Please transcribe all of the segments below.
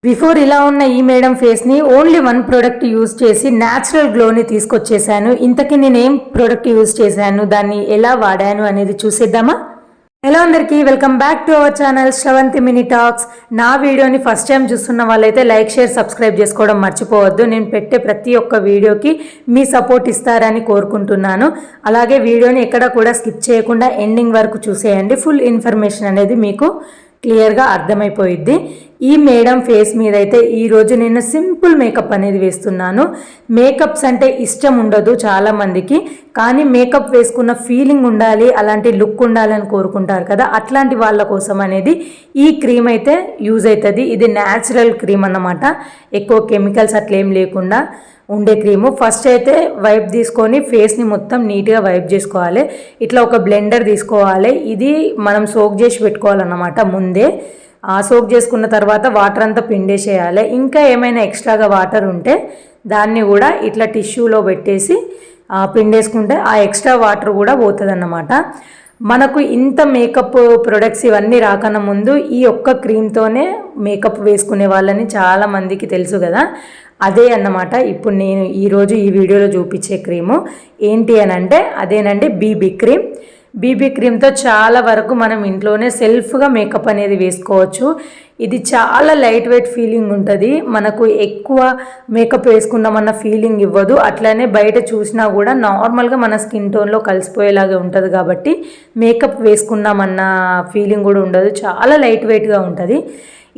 Before ఇలా ఉన్న ఈ మేడం ఫేస్ని ఓన్లీ వన్ ప్రోడక్ట్ యూజ్ చేసి న్యాచురల్ గ్లోని తీసుకొచ్చేసాను. ఇంతకీ నేను ఏం ప్రోడక్ట్ యూజ్ చేశాను, దాన్ని ఎలా వాడాను అనేది చూసేద్దామా? హలో అందరికీ, welcome back to our channel Sravanthi mini talks. నా వీడియోని ఫస్ట్ టైం చూస్తున్న వాళ్ళైతే లైక్, షేర్, సబ్స్క్రైబ్ చేసుకోవడం మర్చిపోవద్దు. నేను పెట్టే ప్రతి ఒక్క వీడియోకి మీ సపోర్ట్ ఇస్తారని కోరుకుంటున్నాను. అలాగే వీడియోని ఎక్కడ కూడా స్కిప్ చేయకుండా ఎండింగ్ వరకు చూసేయండి. ఫుల్ ఇన్ఫర్మేషన్ అనేది మీకు క్లియర్గా అర్థమైపోయిద్ది. ఈ మేడం ఫేస్ మీద అయితే ఈరోజు నేను సింపుల్ మేకప్ అనేది వేస్తున్నాను. మేకప్స్ అంటే ఇష్టం ఉండదు చాలామందికి, కానీ మేకప్ వేసుకున్న ఫీలింగ్ ఉండాలి, అలాంటి లుక్ ఉండాలని కోరుకుంటారు కదా, అట్లాంటి వాళ్ళ కోసం అనేది ఈ క్రీమ్ అయితే యూజ్ అవుతుంది. ఇది న్యాచురల్ క్రీమ్ అన్నమాట, ఎక్కువ కెమికల్స్ అట్లేం లేకుండా ఉండే క్రీము. ఫస్ట్ అయితే వైప్ తీసుకొని ఫేస్ని మొత్తం నీట్గా వైప్ చేసుకోవాలి. ఇట్లా ఒక బ్లెండర్ తీసుకోవాలి. ఇది మనం సోక్ చేసి పెట్టుకోవాలన్నమాట ముందే. సోక్ చేసుకున్న తర్వాత వాటర్ అంతా పిండేసేయాలి. ఇంకా ఏమైనా ఎక్స్ట్రాగా వాటర్ ఉంటే దాన్ని కూడా ఇట్లా టిష్యూలో పెట్టేసి పిండేసుకుంటే ఆ ఎక్స్ట్రా వాటర్ కూడా పోతుంది అన్నమాట. మనకు ఇంత మేకప్ ప్రొడక్ట్స్ ఇవన్నీ రాకన్నా ముందు ఈ ఒక్క క్రీమ్తోనే మేకప్ వేసుకునే వాళ్ళని చాలామందికి తెలుసు కదా. అదే అన్నమాట ఇప్పుడు నేను ఈరోజు ఈ వీడియోలో చూపించే క్రీము ఏంటి అని అంటే అదేనండి బీబీ క్రీమ్. బీబీ క్రీమ్తో చాలా వరకు మనం ఇంట్లోనే సెల్ఫ్గా మేకప్ అనేది వేసుకోవచ్చు. ఇది చాలా లైట్ వెయిట్ ఫీలింగ్ ఉంటుంది, మనకు ఎక్కువ మేకప్ వేసుకున్నామన్న ఫీలింగ్ ఇవ్వదు. అట్లనే బయట చూసినా కూడా నార్మల్గా మన స్కిన్ టోన్లో కలిసిపోయేలాగా ఉంటుంది కాబట్టి మేకప్ వేసుకున్నామన్న ఫీలింగ్ కూడా ఉండదు, చాలా లైట్ వెయిట్గా ఉంటుంది.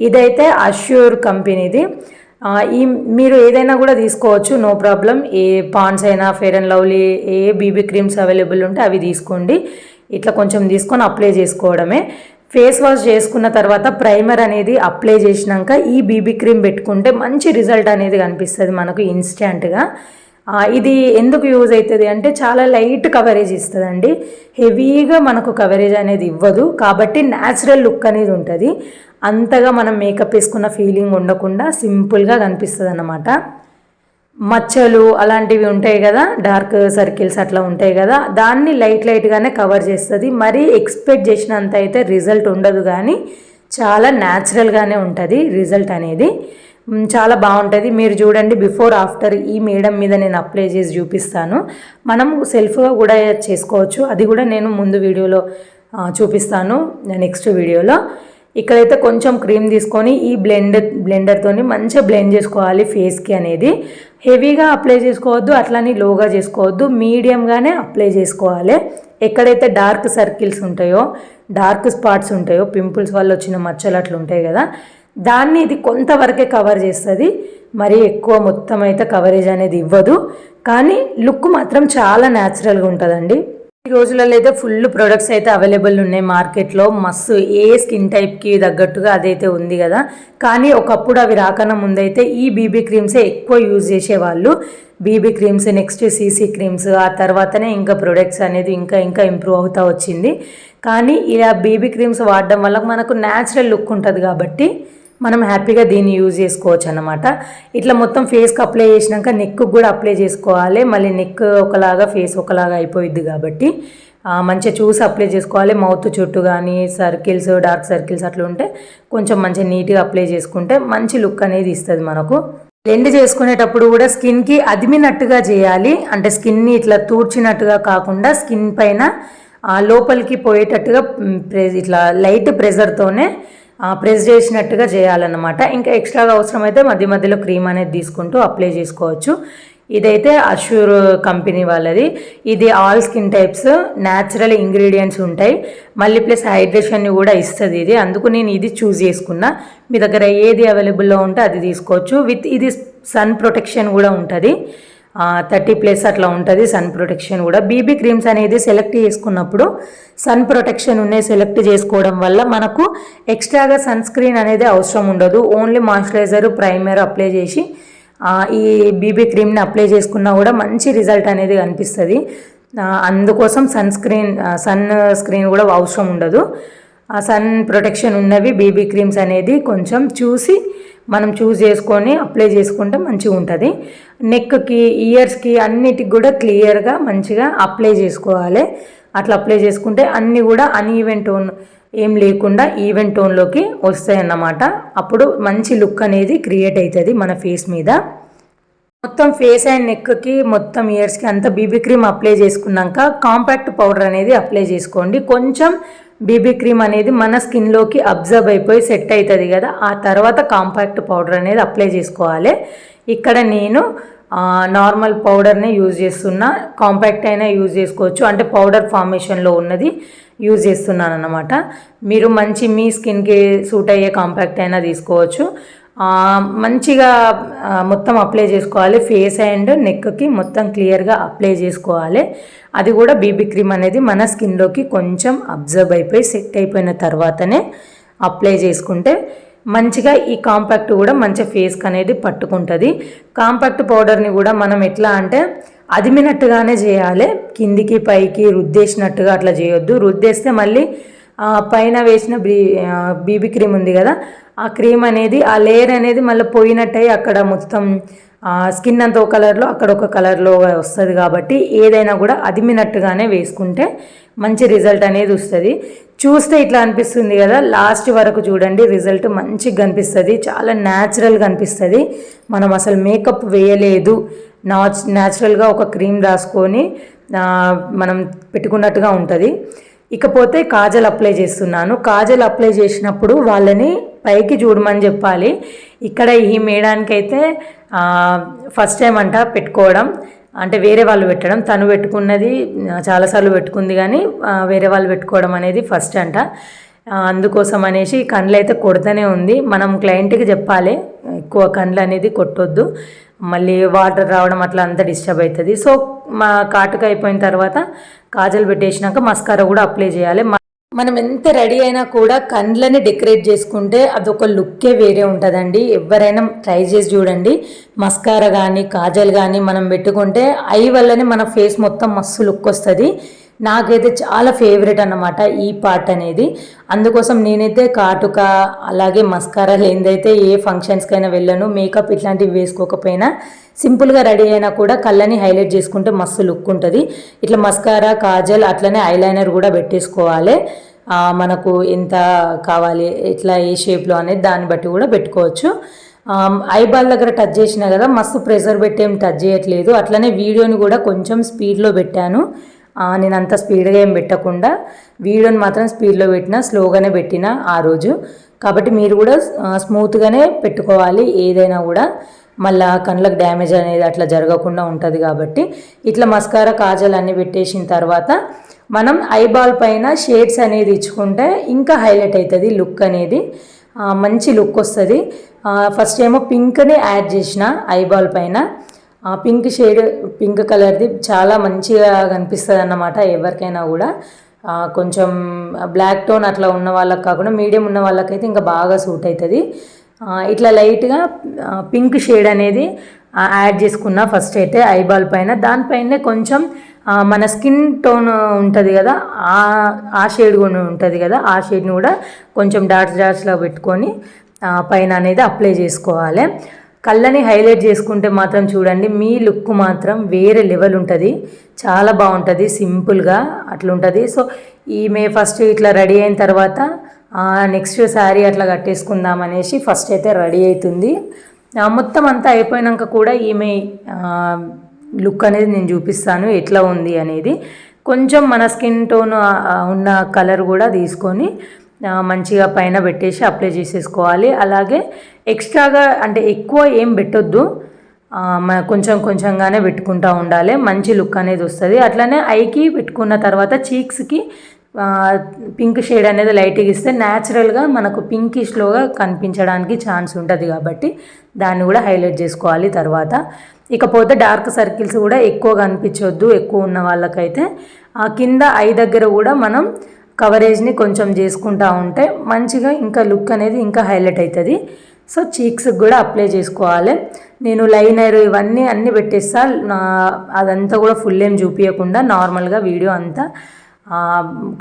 ఇదైతే అష్యూర్ కంపెనీది. మీరు ఏదైనా కూడా తీసుకోవచ్చు, నో ప్రాబ్లం. ఏ పాండ్స్ అయినా, ఫెయిర్ అండ్ లవ్లీ, ఏ బీబీ క్రీమ్స్ అవైలబుల్ ఉంటే అవి తీసుకోండి. ఇట్లా కొంచెం తీసుకొని అప్లై చేసుకోవడమే. ఫేస్ వాష్ చేసుకున్న తర్వాత ప్రైమర్ అనేది అప్లై చేసినాక ఈ బీబీ క్రీమ్ పెట్టుకుంటే మంచి రిజల్ట్ అనేది కనిపిస్తుంది మనకు ఇన్స్టెంట్గా. ఇది ఎందుకు యూజ్ అవుతుంది అంటే చాలా లైట్ కవరేజ్ ఇస్తుందండి, హెవీగా మనకు కవరేజ్ అనేది ఇవ్వదు. కాబట్టి న్యాచురల్ లుక్ అనేది ఉంటుంది, అంతగా మనం మేకప్ వేసుకున్న ఫీలింగ్ ఉండకుండా సింపుల్గా కనిపిస్తుంది అన్నమాట. మచ్చలు అలాంటివి ఉంటాయి కదా, డార్క్ సర్కిల్స్ అట్లా ఉంటాయి కదా, దాన్ని లైట్గానే కవర్ చేస్తుంది. మరీ ఎక్స్పెక్ట్ చేసినంత అయితే రిజల్ట్ ఉండదు, కానీ చాలా న్యాచురల్గానే ఉంటుంది రిజల్ట్ అనేది. చాలా బాగుంటుంది. మీరు చూడండి, బిఫోర్ ఆఫ్టర్ ఈ మేడం మీద నేను అప్లై చేసి చూపిస్తాను. మనం సెల్ఫ్గా కూడా చేసుకోవచ్చు, అది కూడా నేను ముందు వీడియోలో చూపిస్తాను, నెక్స్ట్ వీడియోలో. ఇక్కడైతే కొంచెం క్రీమ్ తీసుకొని ఈ బ్లెండర్తో మంచిగా బ్లెండ్ చేసుకోవాలి ఫేస్కి అనేది. హెవీగా అప్లై చేసుకోవద్దు, అట్లని లోగా చేసుకోవద్దు, మీడియంగానే అప్లై చేసుకోవాలి. ఎక్కడైతే డార్క్ సర్కిల్స్ ఉంటాయో, డార్క్ స్పాట్స్ ఉంటాయో, పింపుల్స్ వల్ల వచ్చిన మచ్చలు అట్లా ఉంటాయి కదా, దాన్ని ఇది కొంతవరకే కవర్ చేస్తుంది. మరీ ఎక్కువ మొత్తం అయితే కవరేజ్ అనేది ఇవ్వదు, కానీ లుక్ మాత్రం చాలా న్యాచురల్గా ఉంటుందండి. ఈ రోజులలో అయితే ఫుల్ ప్రొడక్ట్స్ అయితే అవైలబుల్ ఉన్నాయి మార్కెట్లో, మస్తు ఏ స్కిన్ టైప్కి తగ్గట్టుగా అదైతే ఉంది కదా. కానీ ఒకప్పుడు అవి రాకన్నా ముందైతే ఈ బీబీ క్రీమ్సే ఎక్కువ యూజ్ చేసేవాళ్ళు. BB creams, next CC creams, ఆ తర్వాతనే ఇంకా ప్రొడక్ట్స్ అనేది ఇంకా ఇంప్రూవ్ అవుతూ వచ్చింది. కానీ ఇలా బీబీ క్రీమ్స్ వాడడం వల్ల మనకు న్యాచురల్ లుక్ ఉంటుంది కాబట్టి మనం హ్యాపీగా దీన్ని యూజ్ చేసుకోవచ్చు అన్నమాట. ఇట్లా మొత్తం ఫేస్కి అప్లై చేసినాక నెక్కు కూడా అప్లై చేసుకోవాలి. మళ్ళీ నెక్ ఒకలాగా ఫేస్ ఒకలాగా అయిపోయిద్ది కాబట్టి మంచిగా చూసి అప్లై చేసుకోవాలి. మౌత్ చుట్టూ కానీ సర్కిల్స్, డార్క్ సర్కిల్స్ అట్లా ఉంటే కొంచెం మంచిగా నీట్గా అప్లై చేసుకుంటే మంచి లుక్ అనేది ఇస్తుంది మనకు. బ్లెండ్ చేసుకునేటప్పుడు కూడా స్కిన్కి అదిమినట్టుగా చేయాలి, అంటే స్కిన్ని ఇట్లా తూర్చినట్టుగా కాకుండా స్కిన్ పైన లోపలికి పోయేటట్టుగా ఇట్లా లైట్ ప్రెజర్తోనే ప్రెస్ చేసినట్టుగా చేయాలన్నమాట. ఇంకా ఎక్స్ట్రాగా అవసరమైతే మధ్య మధ్యలో క్రీమ్ అనేది తీసుకుంటూ అప్లై చేసుకోవచ్చు. ఇదైతే అష్యూర్ కంపెనీ వాళ్ళది. ఇది all skin types, natural ingredients ఉంటాయి, మళ్ళీ ప్లస్ హైడ్రేషన్ని కూడా ఇస్తుంది ఇది. అందుకు నేను ఇది చూస్ చేసుకున్నా. మీ దగ్గర ఏది అవైలబుల్లో ఉంటే అది తీసుకోవచ్చు. ఇది సన్ ప్రొటెక్షన్ కూడా ఉంటుంది, 30+ అట్లా ఉంటుంది సన్ ప్రొటెక్షన్ కూడా. బీబీ క్రీమ్స్ అనేది సెలెక్ట్ చేసుకున్నప్పుడు సన్ ప్రొటెక్షన్ ఉన్నాయి సెలెక్ట్ చేసుకోవడం వల్ల మనకు ఎక్స్ట్రాగా సన్ స్క్రీన్ అనేది అవసరం ఉండదు. ఓన్లీ మాయిశ్చరైజర్, ప్రైమర్ అప్లై చేసి ఈ బీబీ క్రీమ్ని అప్లై చేసుకున్నా కూడా మంచి రిజల్ట్ అనేది కనిపిస్తుంది. అందుకోసం సన్ స్క్రీన్ కూడా అవసరం ఉండదు. సన్ ప్రొటెక్షన్ ఉన్నవి బీబీ క్రీమ్స్ అనేది కొంచెం చూసి మనం చూస్ చేసుకొని అప్లై చేసుకుంటే మంచిగా ఉంటుంది. నెక్కి, ఇయర్స్కి అన్నిటికి కూడా క్లియర్గా మంచిగా అప్లై చేసుకోవాలి. అట్లా అప్లై చేసుకుంటే అన్నీ కూడా అన్ఈవెన్ టోన్ ఏం లేకుండా ఈవెన్ టోన్లోకి వస్తాయి అన్నమాట. అప్పుడు మంచి లుక్ అనేది క్రియేట్ అవుతుంది మన ఫేస్ మీద. మొత్తం ఫేస్ అండ్ నెక్కి మొత్తం ఇయర్స్కి అంతా బీబీ క్రీమ్ అప్లై చేసుకున్నాక కాంపాక్ట్ పౌడర్ అనేది అప్లై చేసుకోండి. కొంచెం బీబీ క్రీమ్ అనేది మన స్కిన్లోకి అబ్జర్వ్ అయిపోయి సెట్ అవుతుంది కదా, ఆ తర్వాత కాంపాక్ట్ పౌడర్ అనేది అప్లై చేసుకోవాలి. ఇక్కడ నేను నార్మల్ పౌడర్నే యూజ్ చేస్తున్నా, కాంపాక్ట్ అయినా యూజ్ చేసుకోవచ్చు, అంటే పౌడర్ ఫార్మేషన్లో ఉన్నది యూజ్ చేస్తున్నాను అన్నమాట. మీరు మంచి మీ స్కిన్కి సూట్ అయ్యే కాంపాక్ట్ అయినా తీసుకోవచ్చు. మంచిగా మొత్తం అప్లై చేసుకోవాలి. ఫేస్ అండ్ నెక్కి మొత్తం క్లియర్గా అప్లై చేసుకోవాలి. అది కూడా బీబీ క్రీమ్ అనేది మన స్కిన్లోకి కొంచెం అబ్జర్వ్ అయిపోయి సెట్ అయిపోయిన తర్వాతనే అప్లై చేసుకుంటే మంచిగా ఈ కాంపాక్ట్ కూడా మంచి ఫేస్కి అనేది పట్టుకుంటుంది. కాంపాక్ట్ పౌడర్ని కూడా మనం ఎట్లా అంటే అదిమినట్టుగానే చేయాలి, కిందికి పైకి రుద్దేసినట్టుగా అట్లా చేయొద్దు. రుద్దేస్తే మళ్ళీ పైన వేసిన బీబీ క్రీమ్ ఉంది కదా, ఆ క్రీమ్ అనేది ఆ లేయర్ అనేది మళ్ళీ పోయినట్టయి అక్కడ మొత్తం స్కిన్ అంతా ఒక కలర్లో అక్కడ ఒక కలర్లో వస్తుంది. కాబట్టి ఏదైనా కూడా అదిమినట్టుగానే వేసుకుంటే మంచి రిజల్ట్ అనేది వస్తుంది. చూస్తే ఇట్లా అనిపిస్తుంది కదా, లాస్ట్ వరకు చూడండి, రిజల్ట్ మంచిగా కనిపిస్తుంది, చాలా న్యాచురల్గా అనిపిస్తుంది. మనం అసలు మేకప్ వేయలేదు, న్యాచురల్గా ఒక క్రీమ్ రాసుకొని మనం పెట్టుకున్నట్టుగా ఉంటుంది. ఇకపోతే కాజల్ అప్లై చేస్తున్నాను. కాజల్ అప్లై చేసినప్పుడు వాళ్ళని పైకి చూడమని చెప్పాలి. ఇక్కడ ఈ మేడానికైతే ఫస్ట్ టైం అంట పెట్టుకోవడం, అంటే వేరే వాళ్ళు పెట్టడం. తను పెట్టుకున్నది చాలాసార్లు పెట్టుకుంది కానీ వేరే వాళ్ళు పెట్టుకోవడం అనేది ఫస్ట్ అంట. అందుకోసం అనేసి కండ్లు అయితే కొడుతూనే ఉంది. మనం క్లయింట్కి చెప్పాలి ఎక్కువ కండ్లు అనేది కొట్టొద్దు, మళ్ళీ వాటర్ రావడం అట్లా అంతా డిస్టర్బ్ అవుతుంది. సో మా కాటుక అయిపోయిన తర్వాత కాజల్ పెట్టేసినాక మస్కారా కూడా అప్లై చేయాలి. మనం ఎంత రెడీ అయినా కూడా కండ్లని డెకరేట్ చేసుకుంటే అదొక లుక్కే వేరే ఉంటుందండి. ఎవరైనా ట్రై చేసి చూడండి. మస్కారా కానీ కాజల్ కానీ మనం పెట్టుకుంటే ఐ వల్లనే మన ఫేస్ మొత్తం మస్తు లుక్ వస్తుంది. నాకైతే చాలా ఫేవరెట్ అన్నమాట ఈ పార్ట్ అనేది. అందుకోసం నేనైతే కాటుక అలాగే మస్కారా లేనిదైతే ఏ ఫంక్షన్స్కైనా వెళ్ళను. మేకప్ ఇట్లాంటివి వేసుకోకపోయినా సింపుల్గా రెడీ అయినా కూడా కళ్ళని హైలైట్ చేసుకుంటే మస్తు లుక్ ఉంటుంది. ఇట్లా మస్కారా కాజల్ అట్లనే ఐలైనర్ కూడా పెట్టేసుకోవాలి. మనకు ఎంత కావాలి ఇట్లా ఏ షేప్లో అనేది దాన్ని బట్టి కూడా పెట్టుకోవచ్చు. ఐబాల్ దగ్గర టచ్ చేసినా కదా, మస్తు ప్రెషర్ పెట్టి ఏం టచ్ చేయట్లేదు. అట్లనే వీడియోని కూడా కొంచెం స్పీడ్లో పెట్టాను. నేను అంత స్పీడ్గా ఏం పెట్టకుండా వీడియోని మాత్రం స్పీడ్లో పెట్టిన, స్లోగానే పెట్టిన ఆ రోజు. కాబట్టి మీరు కూడా స్మూత్గానే పెట్టుకోవాలి ఏదైనా కూడా, మళ్ళీ కళ్ళకు డ్యామేజ్ అనేది అట్లా జరగకుండా ఉంటుంది. కాబట్టి ఇట్లా మస్కారా కాజల్ అన్నీ పెట్టేసిన తర్వాత మనం ఐబాల్ పైన షేడ్స్ అనేది ఇచ్చుకుంటే ఇంకా హైలైట్ అవుతుంది లుక్ అనేది, మంచి లుక్ వస్తుంది. ఫస్ట్ ఏమో పింక్ని యాడ్ చేసిన ఐబాల్ పైన. పింక్ షేడ్, పింక్ కలర్ది చాలా మంచిగా కనిపిస్తుంది అన్నమాట ఎవరికైనా కూడా. కొంచెం బ్లాక్ టోన్ అట్లా ఉన్న వాళ్ళకి కాకుండా మీడియం ఉన్న వాళ్ళకైతే ఇంకా బాగా సూట్ అవుతుంది. ఇట్లా లైట్గా పింక్ షేడ్ అనేది యాడ్ చేసుకున్నా ఫస్ట్ అయితే ఐబాల్ పైన. దానిపైనే కొంచెం మన స్కిన్ టోన్ ఉంటుంది కదా, ఆ షేడ్ కూడా ఉంటుంది కదా, ఆ షేడ్ని కూడా కొంచెం డాట్స్లా పెట్టుకొని పైన అనేది అప్లై చేసుకోవాలి. కళ్ళని హైలైట్ చేసుకుంటే మాత్రం చూడండి మీ లుక్ మాత్రం వేరే లెవెల్ ఉంటుంది, చాలా బాగుంటుంది, సింపుల్గా అట్లుంటుంది. సో ఈమె ఫస్ట్ ఇట్లా రెడీ అయిన తర్వాత నెక్స్ట్ శారీ అట్లా కట్టేసుకుందాం అనేసి ఫస్ట్ అయితే రెడీ అవుతుంది. మొత్తం అంతా అయిపోయాక కూడా ఈమె లుక్ అనేది నేను చూపిస్తాను ఎట్లా ఉంది అనేది. కొంచెం మన స్కిన్ టోన్ ఉన్న కలర్ కూడా తీసుకొని మంచిగా పైన పెట్టేసి అప్లై చేసేసుకోవాలి. అలాగే ఎక్స్ట్రాగా అంటే ఎక్కువ ఏం పెట్టొద్దు, కొంచెం కొంచెంగానే పెట్టుకుంటూ ఉండాలి, మంచి లుక్ అనేది వస్తుంది. అట్లనే ఐకి పెట్టుకున్న తర్వాత చీక్స్కి పింక్ షేడ్ అనేది లైట్గా ఇస్తే న్యాచురల్గా మనకు పింకిష్లోగా కనిపించడానికి ఛాన్స్ ఉంటుంది. కాబట్టి దాన్ని కూడా హైలైట్ చేసుకోవాలి తర్వాత. ఇకపోతే డార్క్ సర్కిల్స్ కూడా ఎక్కువ కనిపించొద్దు ఎక్కువ ఉన్న వాళ్ళకైతే. కింద ఐ దగ్గర కూడా మనం కవరేజ్ని కొంచెం చేసుకుంటూ ఉంటే మంచిగా ఇంకా లుక్ అనేది ఇంకా హైలైట్ అవుతుంది. సో చీక్స్కి కూడా అప్లై చేసుకోవాలి. నేను లైనర్ ఇవన్నీ అన్నీ పెట్టేస్తా, అదంతా కూడా ఫుల్ ఏం చూపించకుండా నార్మల్గా వీడియో అంతా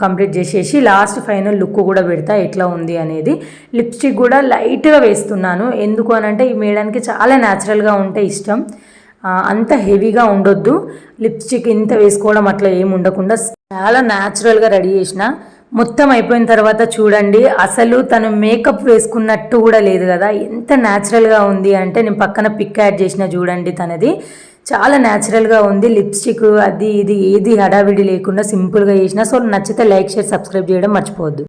కంప్లీట్ చేసేసి లాస్ట్ ఫైనల్ లుక్ కూడా పెడతా ఎట్లా ఉంది అనేది. లిప్స్టిక్ కూడా లైట్గా వేస్తున్నాను, ఎందుకు అనంటే ఈ మేడానికి చాలా న్యాచురల్గా ఉంటే ఇష్టం, అంత హెవీగా ఉండొద్దు. లిప్స్టిక్ ఇంత వేసుకోవడం అట్లా ఏమి ఉండకుండా చాలా న్యాచురల్గా రెడీ చేసిన మొత్తం అయిపోయిన తర్వాత చూడండి, అసలు తను మేకప్ వేసుకున్నట్టు కూడా లేదు కదా, ఎంత న్యాచురల్గా ఉంది అంటే. నేను పక్కన పిక్ యాడ్ చేసిన చూడండి, తనది చాలా న్యాచురల్గా ఉంది. లిప్స్టిక్ అది ఇది ఏది హడావిడి లేకుండా సింపుల్గా చేసిన. సో నచ్చితే లైక్, షేర్, సబ్స్క్రైబ్ చేయడం మర్చిపోవద్దు.